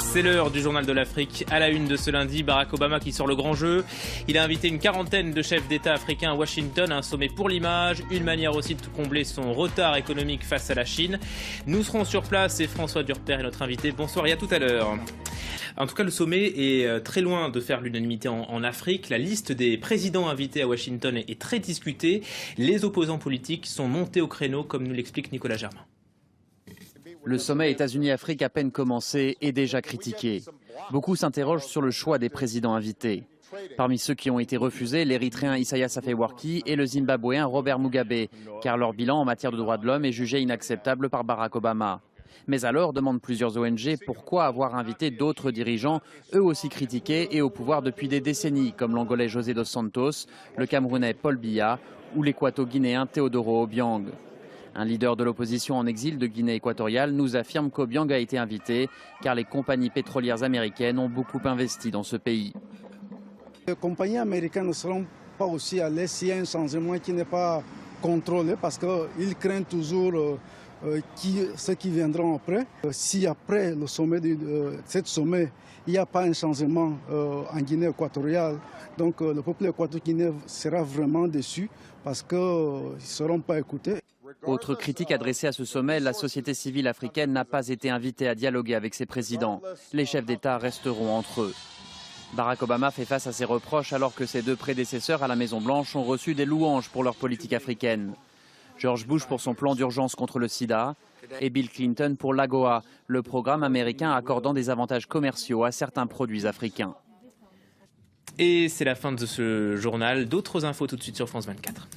C'est l'heure du journal de l'Afrique. À la une de ce lundi, Barack Obama qui sort le grand jeu. Il a invité une quarantaine de chefs d'État africains à Washington, un sommet pour l'image, une manière aussi de combler son retard économique face à la Chine. Nous serons sur place et François Durper est notre invité. Bonsoir et à tout à l'heure. En tout cas, le sommet est très loin de faire l'unanimité en Afrique. La liste des présidents invités à Washington est très discutée. Les opposants politiques sont montés au créneau, comme nous l'explique Nicolas Germain. Le sommet États-Unis-Afrique à peine commencé est déjà critiqué. Beaucoup s'interrogent sur le choix des présidents invités. Parmi ceux qui ont été refusés, l'Érythréen Isaias Afewerki et le Zimbabwéen Robert Mugabe, car leur bilan en matière de droits de l'homme est jugé inacceptable par Barack Obama. Mais alors, demandent plusieurs ONG, pourquoi avoir invité d'autres dirigeants, eux aussi critiqués et au pouvoir depuis des décennies, comme l'Angolais José dos Santos, le Camerounais Paul Biya ou l'Équato-Guinéen Teodoro Obiang. Un leader de l'opposition en exil de Guinée équatoriale nous affirme qu'Obiang a été invité car les compagnies pétrolières américaines ont beaucoup investi dans ce pays. Les compagnies américaines ne seront pas aussi à l'aise s'il y a un changement qui n'est pas contrôlé parce qu'ils craignent toujours ceux qui viendront après. Si après le sommet cette sommet, il n'y a pas un changement en Guinée équatoriale, donc le peuple équatorien sera vraiment déçu parce qu'ils ne seront pas écoutés. Autre critique adressée à ce sommet, la société civile africaine n'a pas été invitée à dialoguer avec ses présidents. Les chefs d'État resteront entre eux. Barack Obama fait face à ces reproches alors que ses deux prédécesseurs à la Maison-Blanche ont reçu des louanges pour leur politique africaine. George Bush pour son plan d'urgence contre le sida et Bill Clinton pour l'AGOA, le programme américain accordant des avantages commerciaux à certains produits africains. Et c'est la fin de ce journal. D'autres infos tout de suite sur France 24.